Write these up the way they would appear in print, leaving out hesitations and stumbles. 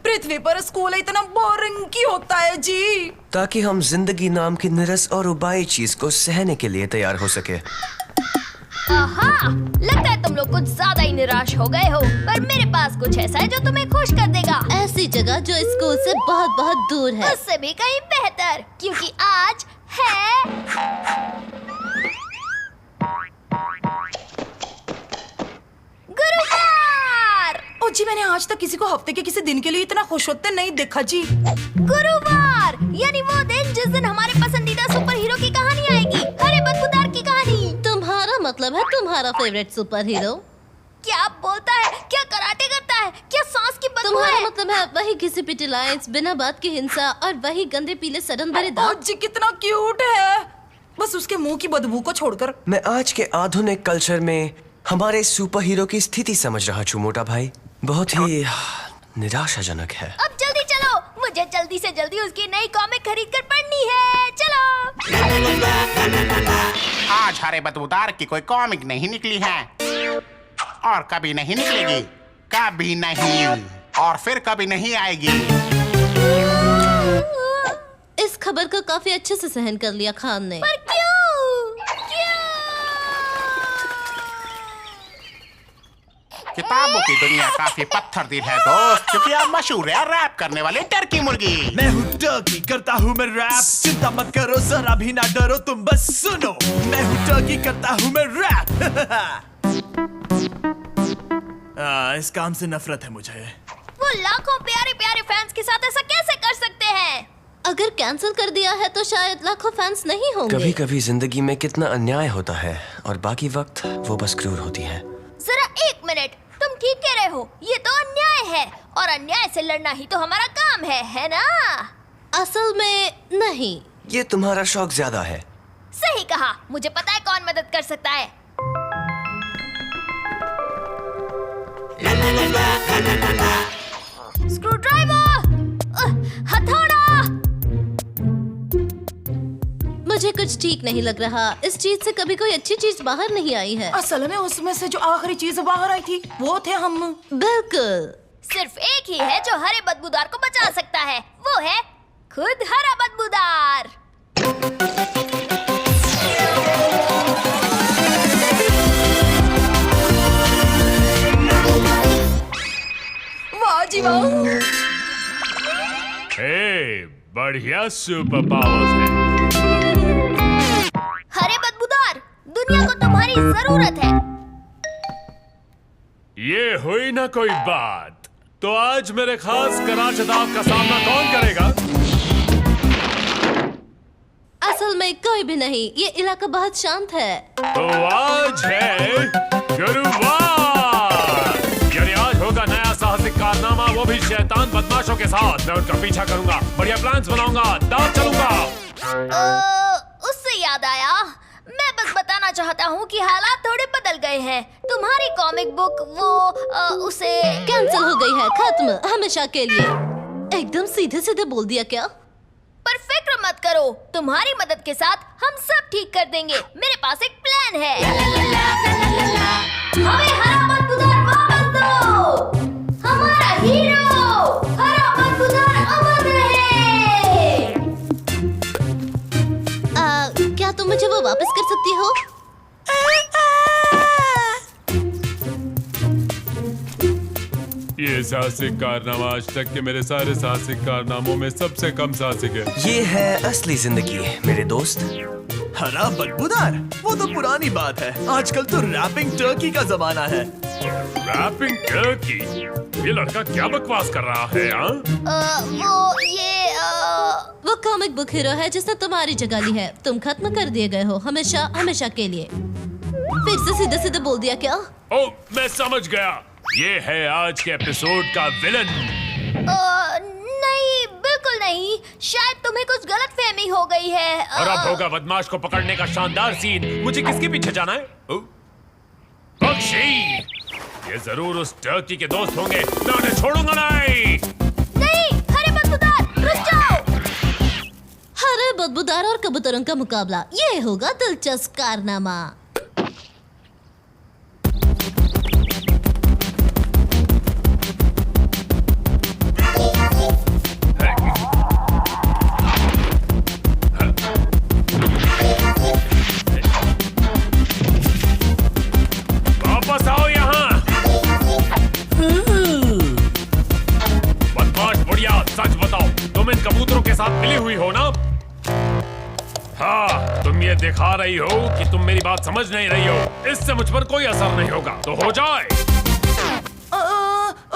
पृथ्वी पर स्कूल इतना बोरिंग क्यों होता है जी? ताकि हम जिंदगी नाम की निरस और उबाई चीज को सहने के लिए तैयार हो सके। लगता है तुम लोग कुछ ज्यादा ही निराश हो गए हो, पर मेरे पास कुछ ऐसा है जो तुम्हें खुश कर देगा। ऐसी जगह जो स्कूल से बहुत बहुत दूर है। उससे भी कहीं बेहतर, क्योंकि आज है गुरुवार। ओ जी, मैंने आज तक किसी को हफ्ते के किसी दिन के लिए इतना खुश होते नहीं देखा जी। गुरुवार यानी वो दिन जिस दिन हमारे पसंदीदा सुपर हीरो की कहानी आएगी, हरे बदबूदार की कहानी। तुम्हारा मतलब है तुम्हारा फेवरेट सुपर हीरो? क्या बोलता है? क्या कराटे करता है? क्या सांस की बदबू तुम्हारा है? मतलब है वही घिसी पिटी लाइंस, बिना बात की हिंसा और वही गंदे पीले सड़न भरे ओ दांत। जी, कितना क्यूट है, बस उसके मुंह की बदबू को छोड़कर। मैं आज के आधुनिक कल्चर में हमारे सुपर हीरो की स्थिति समझ रहा हूँ मोटा भाई। बहुत ही निराशाजनक है। अब जल्दी चलो, मुझे जल्दी से जल्दी उसकी नई कॉमिक खरीद कर पढ़नी है। चलो। आज हरे बदबूदार की कोई कॉमिक नहीं निकली है और कभी नहीं निकलेगी, कभी नहीं, और फिर कभी नहीं आएगी। इस खबर को काफी अच्छे से सहन कर लिया खान ने। पर क्यों? किताबों की दुनिया काफी पत्थर दिल है दोस्त, क्योंकि आप मशहूर है रैप करने वाली टर्की मुर्गी। मैं हूँ टर्की, करता हूँ मैं रैप। चिंता मत करो, जरा भी ना डरो, तुम बस सुनो। मैं हूँ टर्की, करता हूँ मैं रैप। इस काम से नफरत है मुझे। वो लाखों प्यारे प्यारे फैंस के साथ ऐसा कैसे कर सकते हैं? अगर कैंसिल कर दिया है तो शायद लाखों फैंस नहीं होंगे। कभी कभी जिंदगी में कितना अन्याय होता है और बाकी वक्त वो बस क्रूर होती है। जरा एक मिनट, तुम ठीक कह रहे हो, ये तो अन्याय है और अन्याय से लड़ना ही तो हमारा काम है ना? असल में नहीं। ये तुम्हारा शौक ज्यादा है। सही कहा, मुझे पता है कौन मदद कर सकता है। स्क्रू ड्राइवर, हथौड़ा। मुझे कुछ ठीक नहीं लग रहा। इस चीज से कभी कोई अच्छी चीज बाहर नहीं आई है। असल में उसमें से जो आखिरी चीज बाहर आई थी वो थे हम। बिल्कुल। सिर्फ एक ही है जो हरे बदबूदार को बचा सकता है, वो है खुद हरा बदबूदार। वाह जी वाह। बढ़िया सुपर पावर्स है। हरे बदबूदार, दुनिया को तुम्हारी जरूरत है। ये हुई ना कोई बात, तो आज मेरे खास कराचदाव का सामना कौन करेगा? असल में कोई भी नहीं, ये इलाका बहुत शांत है। तो आज है गुरुवार, यानी आज होगा नया साहसिक कारनामा, वो भी शैतान बदमाशों के साथ। मैं उनका पीछा करूंगा, बढ़िया प्लान्स बनाऊंगा, दांव चलूंगा। उससे याद आया, मैं बस बताना चाहता हूँ कि हालात थोड़े बदल गए हैं। तुम्हारी कॉमिक बुक उसे कैंसिल हो गई है, खत्म, हमेशा के लिए। एकदम सीधे सीधे बोल दिया क्या? पर फिक्र मत करो, तुम्हारी मदद के साथ हम सब ठीक कर देंगे। मेरे पास एक प्लान है। हमें हरा बदबूदार वापस दो। हमारा हीरो हरा बदबूदार अमर रहे। क्या तुम मुझे वो वापस कर सकती हो? ये साहसिक कारनामा आज तक के मेरे सारे साहसिक कारनामों में सबसे कम साहसिक है। ये है असली जिंदगी मेरे दोस्त। हरा बदबूदार, वो तो पुरानी बात है। आजकल तो रैपिंग टर्की का जमाना है। Rapping turkey? ये लड़का क्या बकवास कर रहा है? वो कॉमिक बुक हीरो है जिसने तुम्हारी जगह ली है। तुम खत्म कर दिए गए हो, हमेशा हमेशा के लिए। फिर से सीधे सीधे बोल दिया क्या? ओ, मैं समझ गया, ये है आज के एपिसोड का विलन। नहीं, बिल्कुल नहीं। शायद तुम्हें कुछ गलतफहमी हो गई है। और अब होगा बदमाश को पकड़ने का शानदार सीन। मुझे किसके पीछे जाना है? पक्षी, ये जरूर उस टर्की के दोस्त होंगे। मैं उन्हें छोड़ूंगा नहीं। नहीं, हरे बदबूदार, रुक जाओ। हरे बदबूदार और कबूतरों का मुकाबला, ये होगा दिलचस्प कारनामा। सच बताओ, तुम इन कबूतरों के साथ मिली हुई हो ना? हाँ, तुम ये दिखा रही हो कि तुम मेरी बात समझ नहीं रही हो। इससे मुझ पर कोई असर नहीं होगा, तो हो जाए।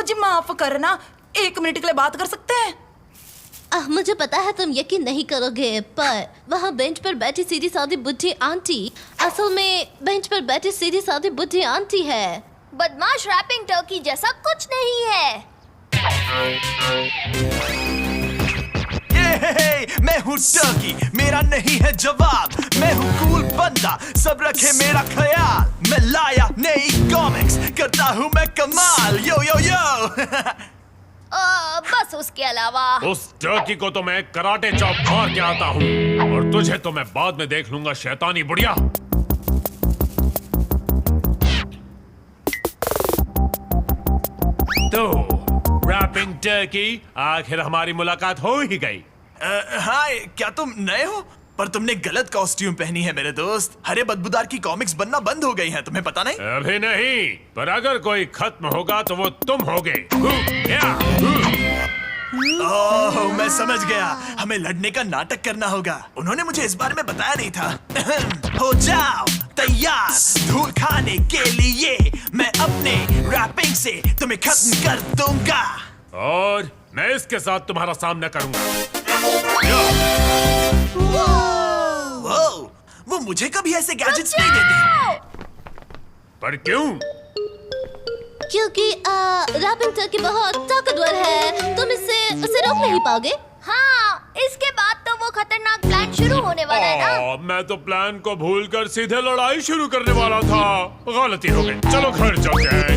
जी माफ करना, 1 मिनट के लिए बात कर सकते हैं? मुझे पता है तुम यकीन नहीं करोगे, पर वहाँ बेंच पर बैठी सीधी सादी बुढ़ी आंटी असल में बेंच पर बैठी सीधी सादी बुढ़ी आंटी है। बदमाश रैपिंग टर्की जैसा कुछ नहीं है। मैं हूँ टर्की, मेरा नहीं है जवाब। मैं हूँ कूल बंदा, सब रखे मेरा ख्याल। मैं लाया नई कॉमिक्स, करता हूँ मैं कमाल। यो यो यो बस उसके अलावा उस टर्की को तो मैं कराटे चॉप मार के आता हूँ, और तुझे तो मैं बाद में देख लूंगा, शैतानी बुढ़िया। तो रैपिंग टर्की, आखिर हमारी मुलाकात हो ही गई। हाय, क्या तुम नए हो? पर तुमने गलत कॉस्ट्यूम पहनी है मेरे दोस्त। हरे बदबूदार की कॉमिक्स बनना बंद हो गई हैं, तुम्हें पता नहीं? अभी नहीं, पर अगर कोई खत्म होगा तो वो तुम होगे। ओह, मैं समझ गया। हमें लड़ने का नाटक करना होगा। उन्होंने मुझे इस बारे में बताया नहीं था। हो जाओ तैयार धूल खाने के लिए। मैं अपने रैपिंग से तुम्हें खत्म कर दूंगा, और मैं इसके साथ तुम्हारा सामना करूंगा। वो मुझे कभी ऐसे गैजेट्स नहीं देते। पर क्यों? क्योंकि रैपिंग टर्की बहुत ताकतवर है, तुम उसे रोक नहीं पाओगे। हाँ, इसके बाद तो वो खतरनाक प्लान शुरू होने वाला है ना। मैं तो प्लान को भूलकर सीधे लड़ाई शुरू करने वाला था। गलती हो गई, चलो घर चलते हैं।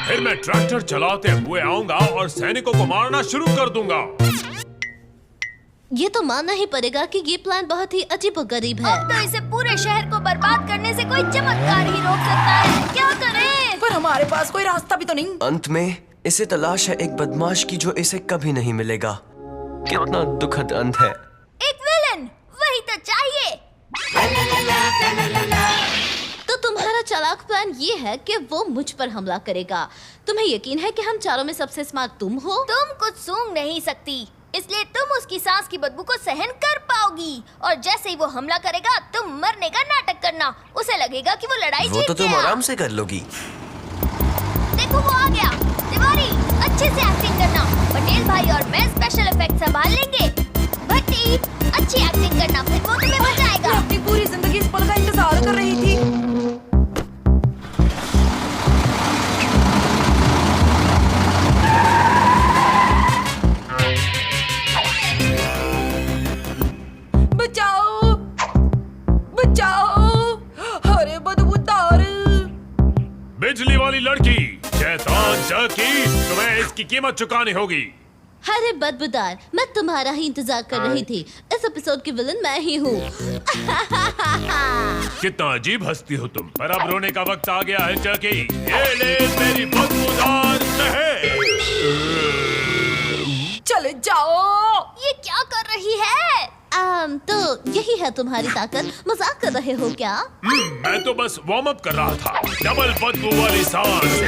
फिर मैं ट्रैक्टर चलाते हुए आऊंगा और सैनिकों को मारना शुरू कर दूंगा। ये तो मानना ही पड़ेगा कि ये प्लान बहुत ही अजीबोगरीब है। अब तो इसे पूरे शहर को बर्बाद करने से कोई चमत्कार ही रोक सकता है। क्या करें? पर हमारे पास कोई रास्ता भी तो नहीं। अंत में इसे तलाश है एक बदमाश की जो इसे कभी नहीं मिलेगा। कितना दुखद अंत है। एक विलन, वही तो चाहिए। तो तुम्हारा चालाक प्लान ये है कि वो मुझ पर हमला करेगा। तुम्हें यकीन है कि हम चारों में सबसे स्मार्ट तुम हो? तुम कुछ सूंघ नहीं सकती, इसलिए तुम उसकी सांस की बदबू को सहन कर पाओगी। और जैसे ही वो हमला करेगा, तुम मरने का नाटक करना। उसे लगेगा कि वो लड़ाई वो जीत तो तुम गया। आराम से कर लोगी। देखो वो आ गया। तिवारी, अच्छे से एक्टिंग करना। पटेल भाई और मैं स्पेशल इफेक्ट संभाल लेंगे। भट्टी, अच्छी एक्टिंग करना, फिर वो तुम्हें बचाएगा। मैं अपनी पूरी जिंदगी इस पल का इंतजार कर रही थी। बचाओ, बचाओ, अरे बदबूदार। बिजली वाली लड़की, शैतान टर्की, तुम्हें इसकी कीमत चुकानी होगी। अरे बदबूदार, मैं तुम्हारा ही इंतजार कर रही थी। इस एपिसोड की विलन मैं ही हूँ। कितना अजीब हंसती हो तुम। पर अब रोने का वक्त आ गया है टर्की। ये ले मेरी बदबूदार शहर। चले जाओ। ये क्या कर रही है? तो यही है तुम्हारी ताकत। मजाक कर रहे हो क्या? मैं तो बस वार्म अप कर रहा था। डबल बदबू वाली सांस।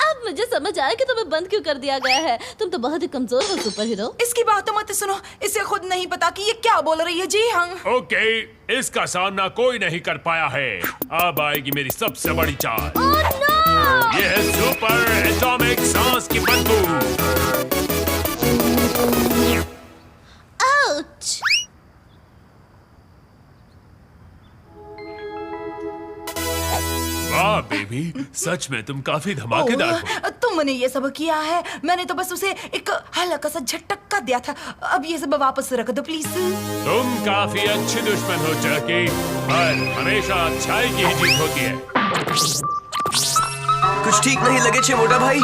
अब मुझे समझ आया कि तुम्हें बंद क्यों कर दिया गया है। तुम तो बहुत ही कमजोर हो सुपर हीरो। इसकी बात मत सुनो, इसे खुद नहीं पता कि ये क्या बोल रही है। जी हाँ। ओके, इसका सामना कोई नहीं कर पाया है। अब आएगी मेरी सबसे बड़ी चाल। Oh no! ये है सुपर एटॉमिक सांस की बदबू। आउच! वाह बेबी, सच में तुम काफी धमाकेदार हो। तुमने ये सब किया है। मैंने तो बस उसे एक हल्का सा झटका दिया था। अब ये सब वापस रख दो प्लीज। तुम काफी अच्छी दुश्मन हो टर्की, पर हमेशा अच्छाई की ही जीत होती है। कुछ ठीक नहीं लगे छे मोटा भाई।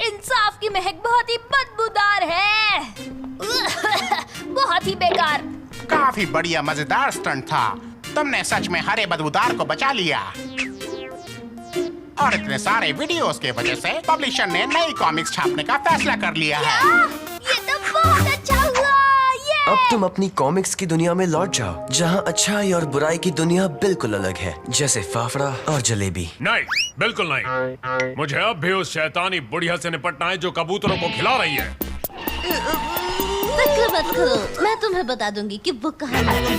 इंसाफ की महक बहुत ही बदबूदार है। बहुत ही बेकार। काफी बढ़िया मजेदार स्टंट था। तुमने सच में हरे बदबूदार को बचा लिया। और इतने सारे वीडियोस के वजह से पब्लिशर ने नई कॉमिक्स छापने का फैसला कर लिया है। ये तो बहुत अच्छा अब तुम अपनी कॉमिक्स की दुनिया में लौट जाओ, जहाँ अच्छाई और बुराई की दुनिया बिल्कुल अलग है, जैसे फाफड़ा और जलेबी। नहीं, बिल्कुल नहीं। मुझे अब भी उस शैतानी बुढ़िया से निपटना है जो कबूतरों को खिला रही है। फिक्र मत करो, मैं तुम्हें बता दूंगी कि वो कहाँ है।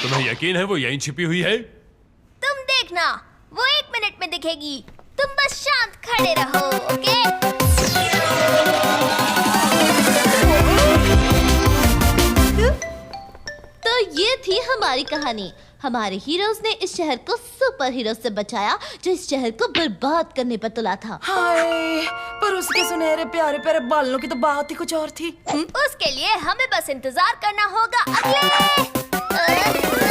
तुम्हें यकीन है वो यहीं छिपी हुई है? तुम देखना, वो 1 मिनट में दिखेगी। तुम बस शांत खड़े रहो, ओके? तो ये थी हमारी कहानी। हमारे हीरोज ने इस शहर को सुपर हीरो से बचाया जो इस शहर को बर्बाद करने पर तुला था। हाय, पर उसके सुनहरे प्यारे प्यारे बालों की तो बात ही कुछ और थी। उसके लिए हमें बस इंतजार करना होगा अगले